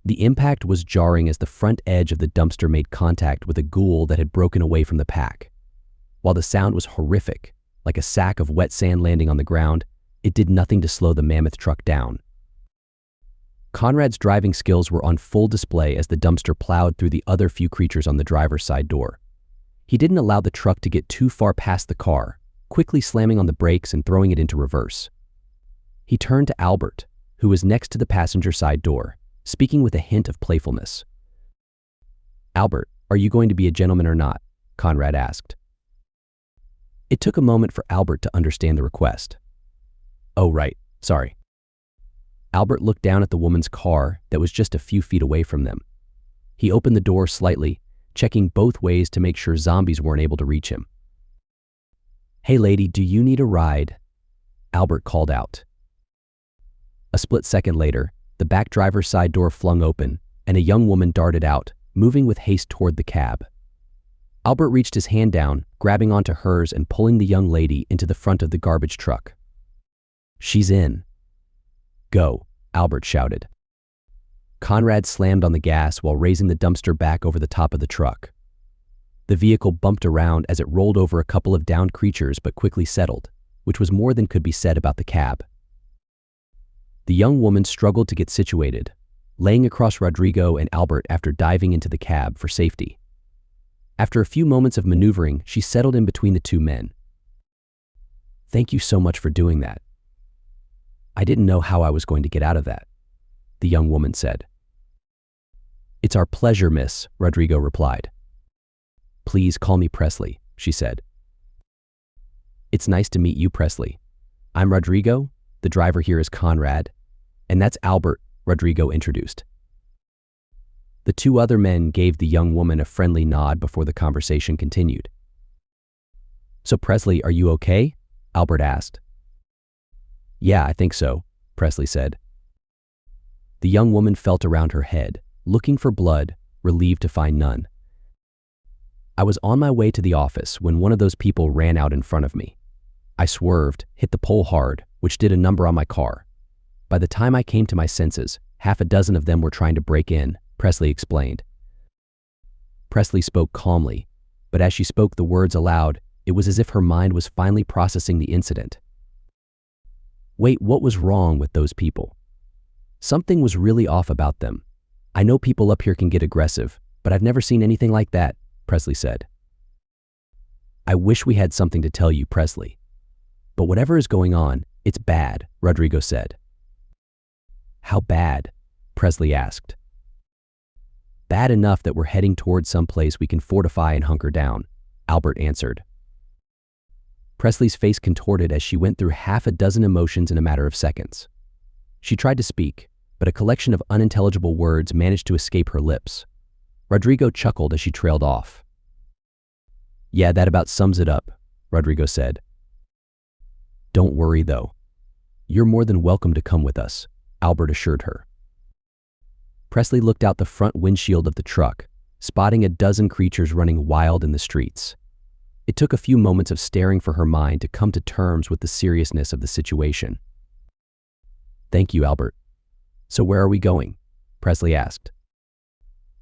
The impact was jarring as the front edge of the dumpster made contact with a ghoul that had broken away from the pack. While the sound was horrific, like a sack of wet sand landing on the ground, it did nothing to slow the mammoth truck down. Conrad's driving skills were on full display as the dumpster plowed through the other few creatures on the driver's side door. He didn't allow the truck to get too far past the car, quickly slamming on the brakes and throwing it into reverse. He turned to Albert, who was next to the passenger side door, speaking with a hint of playfulness. Albert, are you going to be a gentleman or not? Conrad asked. It took a moment for Albert to understand the request. Oh, right, sorry. Albert looked down at the woman's car that was just a few feet away from them. He opened the door slightly, checking both ways to make sure zombies weren't able to reach him. Hey lady, do you need a ride? Albert called out. A split second later, the back driver's side door flung open, and a young woman darted out, moving with haste toward the cab. Albert reached his hand down, grabbing onto hers and pulling the young lady into the front of the garbage truck. She's in. Go, Albert shouted. Conrad slammed on the gas while raising the dumpster back over the top of the truck. The vehicle bumped around as it rolled over a couple of downed creatures but quickly settled, which was more than could be said about the cab. The young woman struggled to get situated, laying across Rodrigo and Albert after diving into the cab for safety. After a few moments of maneuvering, she settled in between the two men. Thank you so much for doing that. I didn't know how I was going to get out of that, the young woman said. It's our pleasure, miss, Rodrigo replied. Please call me Presley, she said. It's nice to meet you, Presley. I'm Rodrigo, the driver here is Conrad, and that's Albert, Rodrigo introduced. The two other men gave the young woman a friendly nod before the conversation continued. So Presley, are you okay? Albert asked. Yeah, I think so, Presley said. The young woman felt around her head, looking for blood, relieved to find none. I was on my way to the office when one of those people ran out in front of me. I swerved, hit the pole hard, which did a number on my car. By the time I came to my senses, half a dozen of them were trying to break in, Presley explained. Presley spoke calmly, but as she spoke the words aloud, it was as if her mind was finally processing the incident. Wait, what was wrong with those people? Something was really off about them. I know people up here can get aggressive, but I've never seen anything like that, Presley said. I wish we had something to tell you, Presley. But whatever is going on, it's bad, Rodrigo said. How bad? Presley asked. Bad enough that we're heading towards some place we can fortify and hunker down, Albert answered. Presley's face contorted as she went through half a dozen emotions in a matter of seconds. She tried to speak, but a collection of unintelligible words managed to escape her lips. Rodrigo chuckled as she trailed off. Yeah, that about sums it up, Rodrigo said. Don't worry, though. You're more than welcome to come with us, Albert assured her. Presley looked out the front windshield of the truck, spotting a dozen creatures running wild in the streets. It took a few moments of staring for her mind to come to terms with the seriousness of the situation. Thank you, Albert. So where are we going? Presley asked.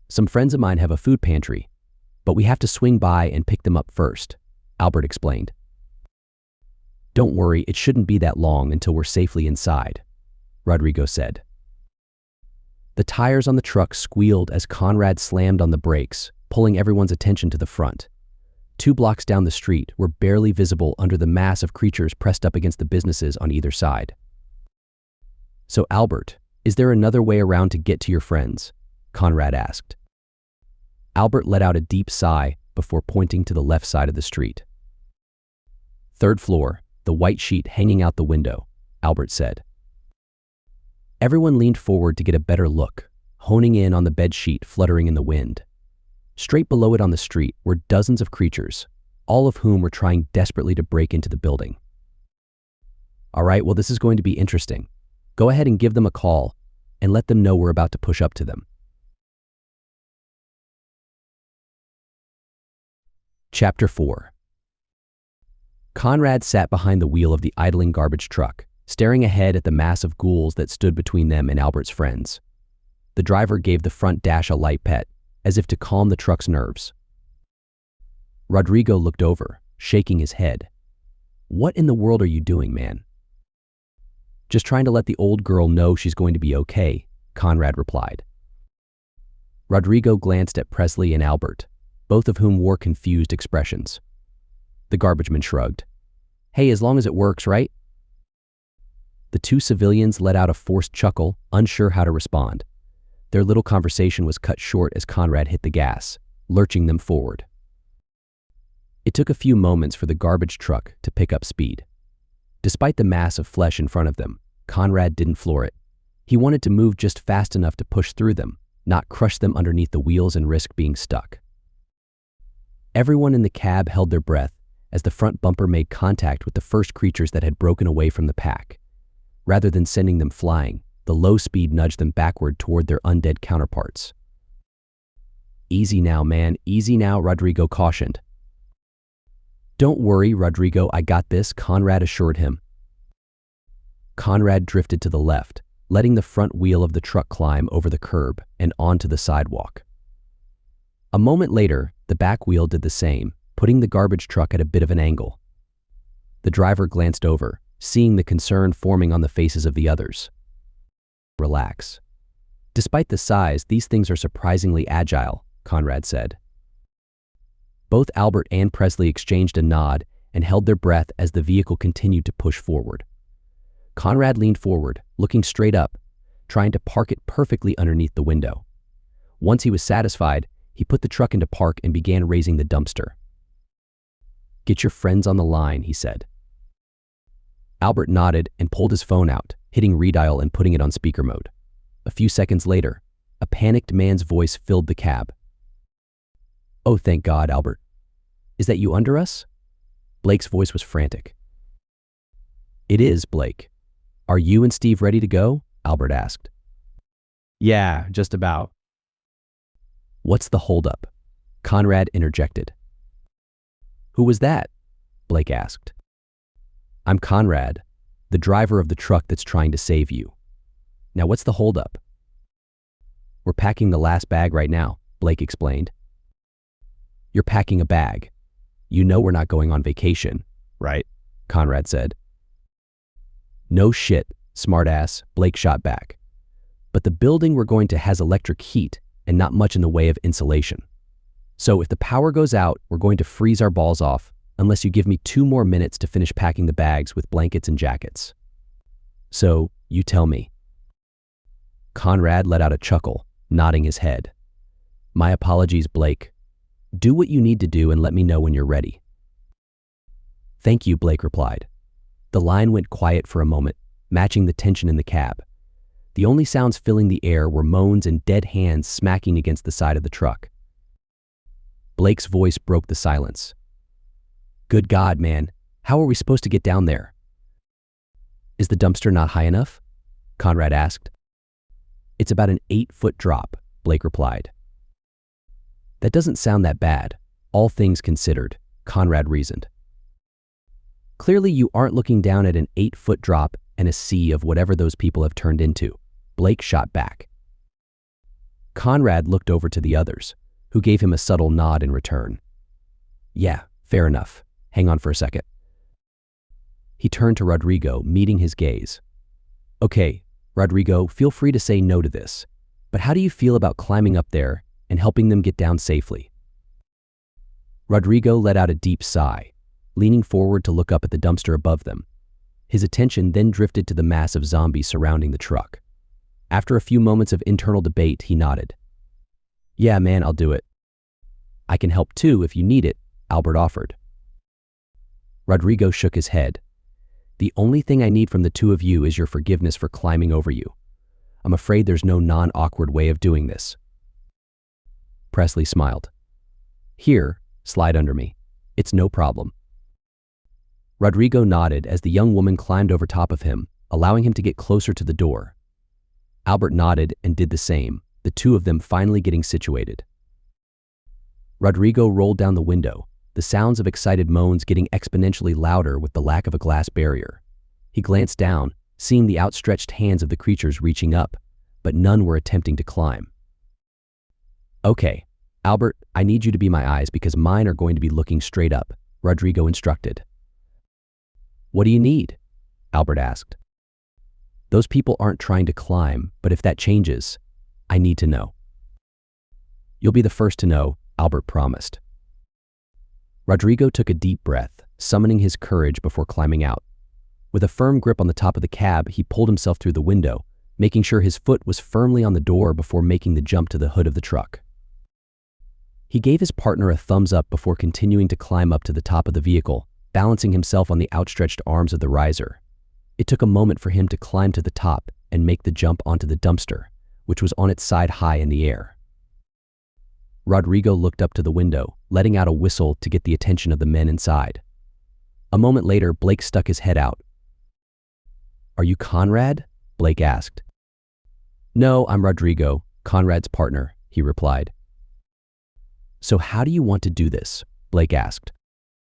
Some friends of mine have a food pantry, but we have to swing by and pick them up first, Albert explained. Don't worry, it shouldn't be that long until we're safely inside, Rodrigo said. The tires on the truck squealed as Conrad slammed on the brakes, pulling everyone's attention to the front. 2 blocks down the street were barely visible under the mass of creatures pressed up against the businesses on either side. So, Albert, is there another way around to get to your friends? Conrad asked. Albert let out a deep sigh before pointing to the left side of the street. 3rd floor, the white sheet hanging out the window, Albert said. Everyone leaned forward to get a better look, honing in on the bed sheet fluttering in the wind. Straight below it on the street were dozens of creatures, all of whom were trying desperately to break into the building. All right, well, this is going to be interesting. Go ahead and give them a call and let them know we're about to push up to them. Chapter 4. Conrad sat behind the wheel of the idling garbage truck, staring ahead at the mass of ghouls that stood between them and Albert's friends. The driver gave the front dash a light pet, as if to calm the truck's nerves. Rodrigo looked over, shaking his head. What in the world are you doing, man? Just trying to let the old girl know she's going to be okay, Conrad replied. Rodrigo glanced at Presley and Albert, both of whom wore confused expressions. The Garbagemen shrugged. Hey, as long as it works, right? The 2 civilians let out a forced chuckle, unsure how to respond. Their little conversation was cut short as Conrad hit the gas, lurching them forward. It took a few moments for the garbage truck to pick up speed. Despite the mass of flesh in front of them, Conrad didn't floor it. He wanted to move just fast enough to push through them, not crush them underneath the wheels and risk being stuck. Everyone in the cab held their breath as the front bumper made contact with the first creatures that had broken away from the pack. Rather than sending them flying, the low speed nudged them backward toward their undead counterparts. Easy now, man, easy now, Rodrigo cautioned. Don't worry, Rodrigo, I got this, Conrad assured him. Conrad drifted to the left, letting the front wheel of the truck climb over the curb and onto the sidewalk. A moment later, the back wheel did the same, putting the garbage truck at a bit of an angle. The driver glanced over, seeing the concern forming on the faces of the others. Relax. Despite the size, these things are surprisingly agile, Conrad said. Both Albert and Presley exchanged a nod and held their breath as the vehicle continued to push forward. Conrad leaned forward, looking straight up, trying to park it perfectly underneath the window. Once he was satisfied, he put the truck into park and began raising the dumpster. Get your friends on the line, he said. Albert nodded and pulled his phone out, hitting redial and putting it on speaker mode. A few seconds later, a panicked man's voice filled the cab. Oh, thank God, Albert. Is that you under us? Blake's voice was frantic. It is, Blake. Are you and Steve ready to go? Albert asked. Yeah, just about. What's the holdup? Conrad interjected. Who was that? Blake asked. I'm Conrad, the driver of the truck that's trying to save you. Now what's the holdup? We're packing the last bag right now, Blake explained. You're packing a bag. You know we're not going on vacation, right? Conrad said. No shit, smartass, Blake shot back. But the building we're going to has electric heat and not much in the way of insulation. So if the power goes out, we're going to freeze our balls off unless you give me 2 more minutes to finish packing the bags with blankets and jackets. So, you tell me. Conrad let out a chuckle, nodding his head. My apologies, Blake. Do what you need to do and let me know when you're ready. Thank you, Blake replied. The line went quiet for a moment, matching the tension in the cab. The only sounds filling the air were moans and dead hands smacking against the side of the truck. Blake's voice broke the silence. Good God, man. How are we supposed to get down there? Is the dumpster not high enough? Conrad asked. It's about an 8-foot drop, Blake replied. That doesn't sound that bad, all things considered, Conrad reasoned. Clearly you aren't looking down at an 8-foot drop and a sea of whatever those people have turned into, Blake shot back. Conrad looked over to the others, who gave him a subtle nod in return. Yeah, fair enough. Hang on for a second. He turned to Rodrigo, meeting his gaze. Okay, Rodrigo, feel free to say no to this, but how do you feel about climbing up there and helping them get down safely? Rodrigo let out a deep sigh, leaning forward to look up at the dumpster above them. His attention then drifted to the mass of zombies surrounding the truck. After a few moments of internal debate, he nodded. Yeah, man, I'll do it. I can help too if you need it, Albert offered. Rodrigo shook his head. The only thing I need from the two of you is your forgiveness for climbing over you. I'm afraid there's no non-awkward way of doing this. Presley smiled. Here, slide under me. It's no problem. Rodrigo nodded as the young woman climbed over top of him, allowing him to get closer to the door. Albert nodded and did the same, the two of them finally getting situated. Rodrigo rolled down the window, the sounds of excited moans getting exponentially louder with the lack of a glass barrier. He glanced down, seeing the outstretched hands of the creatures reaching up, but none were attempting to climb. Okay, Albert, I need you to be my eyes because mine are going to be looking straight up, Rodrigo instructed. What do you need? Albert asked. Those people aren't trying to climb, but if that changes, I need to know. You'll be the first to know, Albert promised. Rodrigo took a deep breath, summoning his courage before climbing out. With a firm grip on the top of the cab, he pulled himself through the window, making sure his foot was firmly on the door before making the jump to the hood of the truck. He gave his partner a thumbs up before continuing to climb up to the top of the vehicle, balancing himself on the outstretched arms of the riser. It took a moment for him to climb to the top and make the jump onto the dumpster, which was on its side high in the air. Rodrigo looked up to the window, letting out a whistle to get the attention of the men inside. A moment later, Blake stuck his head out. Are you Conrad? Blake asked. No, I'm Rodrigo, Conrad's partner, he replied. So how do you want to do this? Blake asked.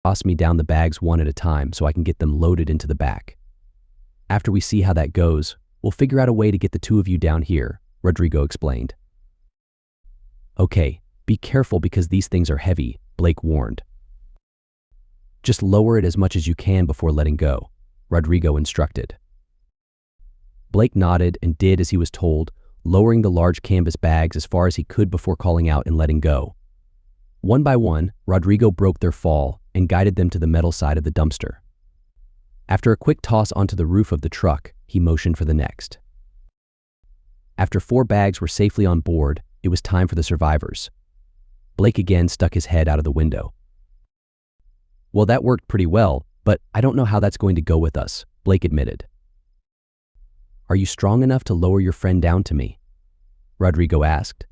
Toss me down the bags one at a time so I can get them loaded into the back. After we see how that goes, we'll figure out a way to get the two of you down here, Rodrigo explained. Okay, be careful because these things are heavy, Blake warned. Just lower it as much as you can before letting go, Rodrigo instructed. Blake nodded and did as he was told, lowering the large canvas bags as far as he could before calling out and letting go. One by one, Rodrigo broke their fall and guided them to the metal side of the dumpster. After a quick toss onto the roof of the truck, he motioned for the next. After 4 bags were safely on board, it was time for the survivors. Blake again stuck his head out of the window. Well, that worked pretty well, but I don't know how that's going to go with us, Blake admitted. Are you strong enough to lower your friend down to me? Rodrigo asked.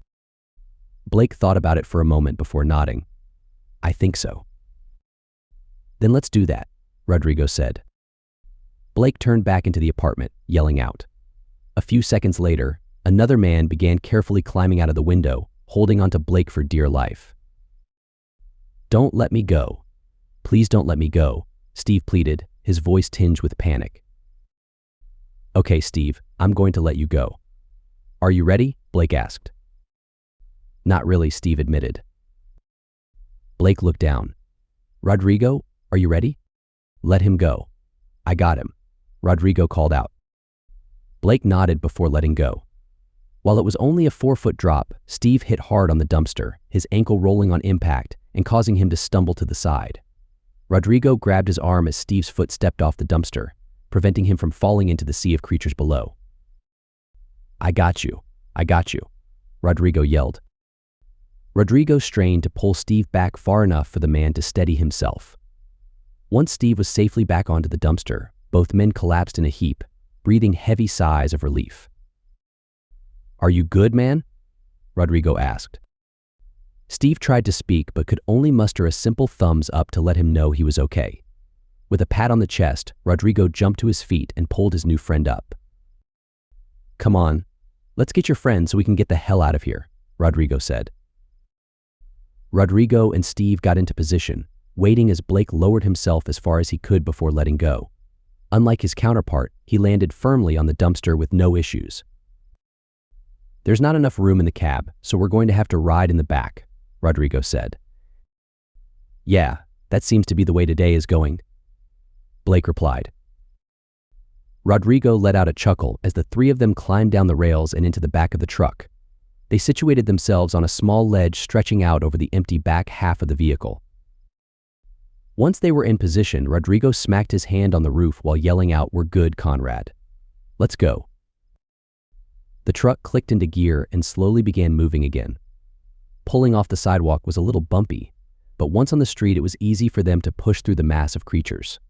Blake thought about it for a moment before nodding. I think so. Then let's do that, Rodrigo said. Blake turned back into the apartment, yelling out. A few seconds later, another man began carefully climbing out of the window, holding onto Blake for dear life. Don't let me go. Please don't let me go, Steve pleaded, his voice tinged with panic. Okay, Steve, I'm going to let you go. Are you ready? Blake asked. Not really, Steve admitted. Blake looked down. Rodrigo, are you ready? Let him go. I got him, Rodrigo called out. Blake nodded before letting go. While it was only a 4-foot drop, Steve hit hard on the dumpster, his ankle rolling on impact and causing him to stumble to the side. Rodrigo grabbed his arm as Steve's foot stepped off the dumpster, preventing him from falling into the sea of creatures below. I got you, Rodrigo yelled. Rodrigo strained to pull Steve back far enough for the man to steady himself. Once Steve was safely back onto the dumpster, both men collapsed in a heap, breathing heavy sighs of relief. Are you good, man? Rodrigo asked. Steve tried to speak but could only muster a simple thumbs up to let him know he was okay. With a pat on the chest, Rodrigo jumped to his feet and pulled his new friend up. "Come on, let's get your friend so we can get the hell out of here," Rodrigo said. Rodrigo and Steve got into position, waiting as Blake lowered himself as far as he could before letting go. Unlike his counterpart, he landed firmly on the dumpster with no issues. "There's not enough room in the cab, so we're going to have to ride in the back," Rodrigo said. "Yeah, that seems to be the way today is going," Blake replied. Rodrigo let out a chuckle as the three of them climbed down the rails and into the back of the truck. They situated themselves on a small ledge stretching out over the empty back half of the vehicle. Once they were in position, Rodrigo smacked his hand on the roof while yelling out, "We're good, Conrad. Let's go." The truck clicked into gear and slowly began moving again. Pulling off the sidewalk was a little bumpy, but once on the street it was easy for them to push through the mass of creatures.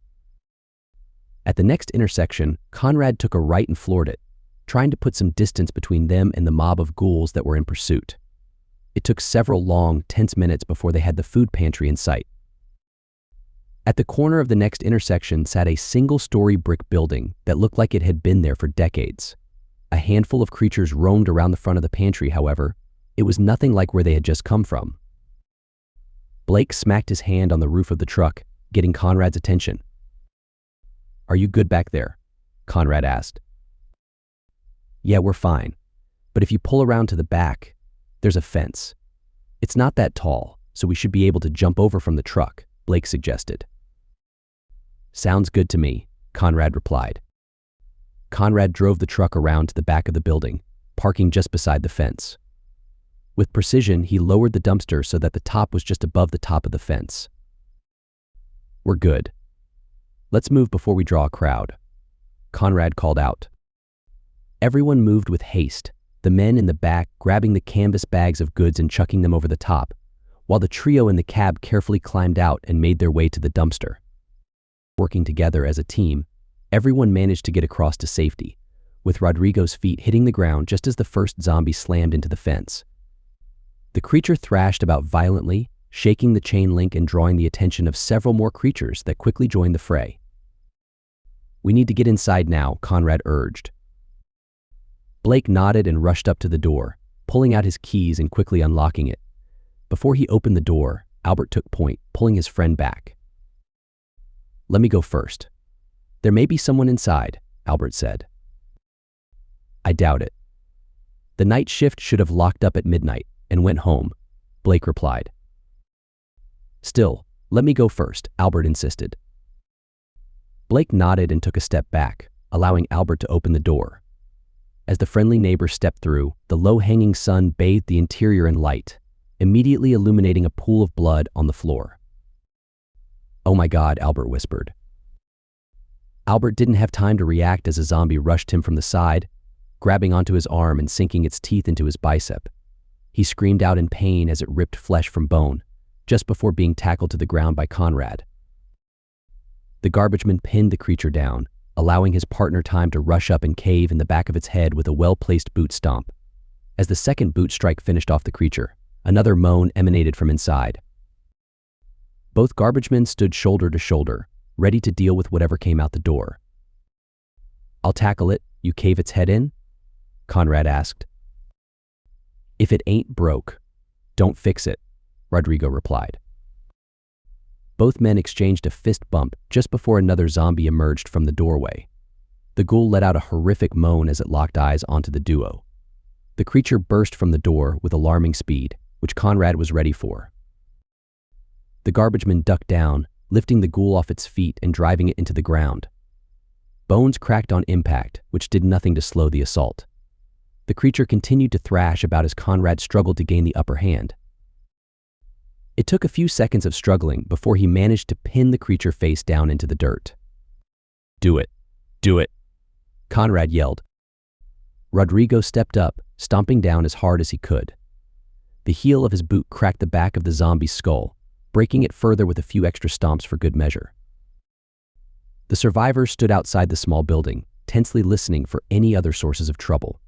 At the next intersection, Conrad took a right and floored it, trying to put some distance between them and the mob of ghouls that were in pursuit. It took several long, tense minutes before they had the food pantry in sight. At the corner of the next intersection sat a single-story brick building that looked like it had been there for decades. A handful of creatures roamed around the front of the pantry, however. It was nothing like where they had just come from. Blake smacked his hand on the roof of the truck, getting Conrad's attention. "Are you good back there?" Conrad asked. "Yeah, we're fine. But if you pull around to the back, there's a fence. It's not that tall, so we should be able to jump over from the truck," Blake suggested. "Sounds good to me," Conrad replied. Conrad drove the truck around to the back of the building, parking just beside the fence. With precision, he lowered the dumpster so that the top was just above the top of the fence. "We're good. Let's move before we draw a crowd," Conrad called out. Everyone moved with haste, the men in the back grabbing the canvas bags of goods and chucking them over the top, while the trio in the cab carefully climbed out and made their way to the dumpster. Working together as a team, everyone managed to get across to safety, with Rodrigo's feet hitting the ground just as the first zombie slammed into the fence. The creature thrashed about violently, shaking the chain link and drawing the attention of several more creatures that quickly joined the fray. "We need to get inside now," Conrad urged. Blake nodded and rushed up to the door, pulling out his keys and quickly unlocking it. Before he opened the door, Albert took point, pulling his friend back. "Let me go first. There may be someone inside," Albert said. "I doubt it. The night shift should have locked up at midnight and went home," Blake replied. "Still, let me go first," Albert insisted. Blake nodded and took a step back, allowing Albert to open the door. As the friendly neighbor stepped through, the low-hanging sun bathed the interior in light, immediately illuminating a pool of blood on the floor. "Oh my God," Albert whispered. Albert didn't have time to react as a zombie rushed him from the side, grabbing onto his arm and sinking its teeth into his bicep. He screamed out in pain as it ripped flesh from bone, just before being tackled to the ground by Conrad. The Garbagemen pinned the creature down, allowing his partner time to rush up and cave in the back of its head with a well-placed boot stomp. As the second boot strike finished off the creature, another moan emanated from inside. Both Garbagemen stood shoulder to shoulder, ready to deal with whatever came out the door. "I'll tackle it, you cave its head in?" Conrad asked. "If it ain't broke, don't fix it," Rodrigo replied. Both men exchanged a fist bump just before another zombie emerged from the doorway. The ghoul let out a horrific moan as it locked eyes onto the duo. The creature burst from the door with alarming speed, which Conrad was ready for. The Garbageman ducked down, lifting the ghoul off its feet and driving it into the ground. Bones cracked on impact, which did nothing to slow the assault. The creature continued to thrash about as Conrad struggled to gain the upper hand. It took a few seconds of struggling before he managed to pin the creature face down into the dirt. "Do it! Do it!" Conrad yelled. Rodrigo stepped up, stomping down as hard as he could. The heel of his boot cracked the back of the zombie's skull, breaking it further with a few extra stomps for good measure. The survivors stood outside the small building, tensely listening for any other sources of trouble.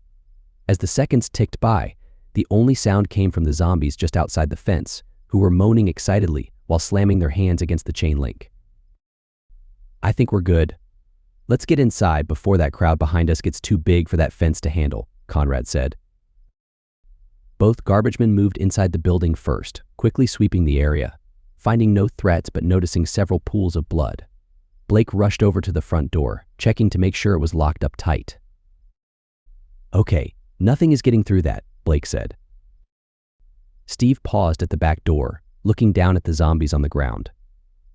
As the seconds ticked by, The only sound came from the zombies just outside the fence, who were moaning excitedly while slamming their hands against the chain link. "I think we're good. Let's get inside before that crowd behind us gets too big for that fence to handle," Conrad said. Both Garbagemen moved inside the building first, quickly sweeping the area, finding no threats but noticing several pools of blood. Blake rushed over to the front door, checking to make sure it was locked up tight. "Okay, nothing is getting through that," Blake said. Steve paused at the back door, looking down at the zombies on the ground.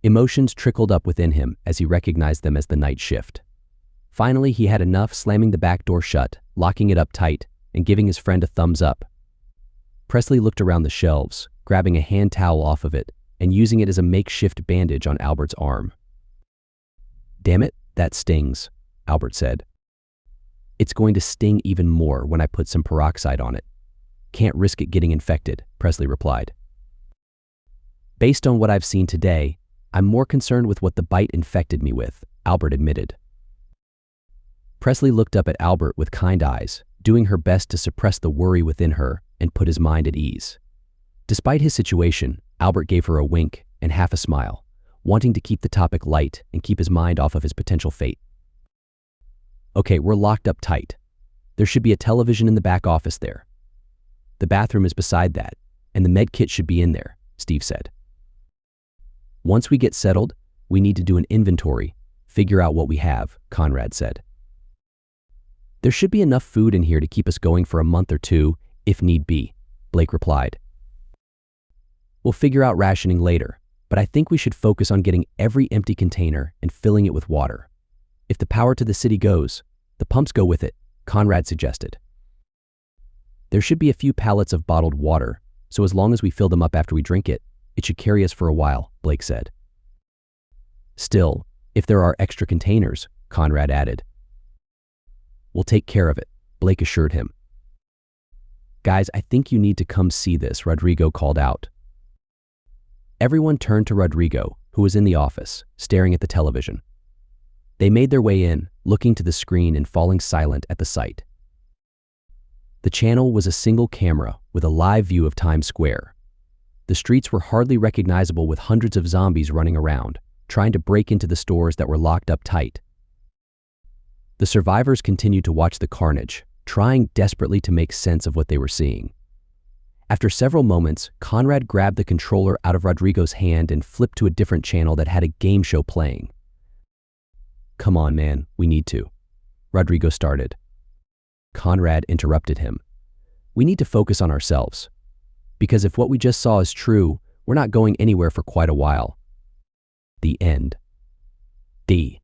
Emotions trickled up within him as he recognized them as the night shift. Finally, he had enough, slamming the back door shut, locking it up tight, and giving his friend a thumbs up. Presley looked around the shelves, grabbing a hand towel off of it and using it as a makeshift bandage on Albert's arm. "Damn it, that stings," Albert said. "It's going to sting even more when I put some peroxide on it. Can't risk it getting infected," Presley replied. "Based on what I've seen today, I'm more concerned with what the bite infected me with," Albert admitted. Presley looked up at Albert with kind eyes, doing her best to suppress the worry within her and put his mind at ease. Despite his situation, Albert gave her a wink and half a smile, wanting to keep the topic light and keep his mind off of his potential fate. "Okay, we're locked up tight. There should be a television in the back office there. The bathroom is beside that, and the med kit should be in there," Steve said. "Once we get settled, we need to do an inventory, figure out what we have," Conrad said. "There should be enough food in here to keep us going for a month or two, if need be," Blake replied. "We'll figure out rationing later, but I think we should focus on getting every empty container and filling it with water. If the power to the city goes, the pumps go with it," Conrad suggested. "There should be a few pallets of bottled water, so as long as we fill them up after we drink it, it should carry us for a while," Blake said. "Still, if there are extra containers," Conrad added. "We'll take care of it," Blake assured him. "Guys, I think you need to come see this," Rodrigo called out. Everyone turned to Rodrigo, who was in the office, staring at the television. They made their way in, looking to the screen and falling silent at the sight. The channel was a single camera with a live view of Times Square. The streets were hardly recognizable with hundreds of zombies running around, trying to break into the stores that were locked up tight. The survivors continued to watch the carnage, trying desperately to make sense of what they were seeing. After several moments, Conrad grabbed the controller out of Rodrigo's hand and flipped to a different channel that had a game show playing. "Come on, man, we need to," Rodrigo started. Conrad interrupted him. "We need to focus on ourselves. Because if what we just saw is true, we're not going anywhere for quite a while." The end. D.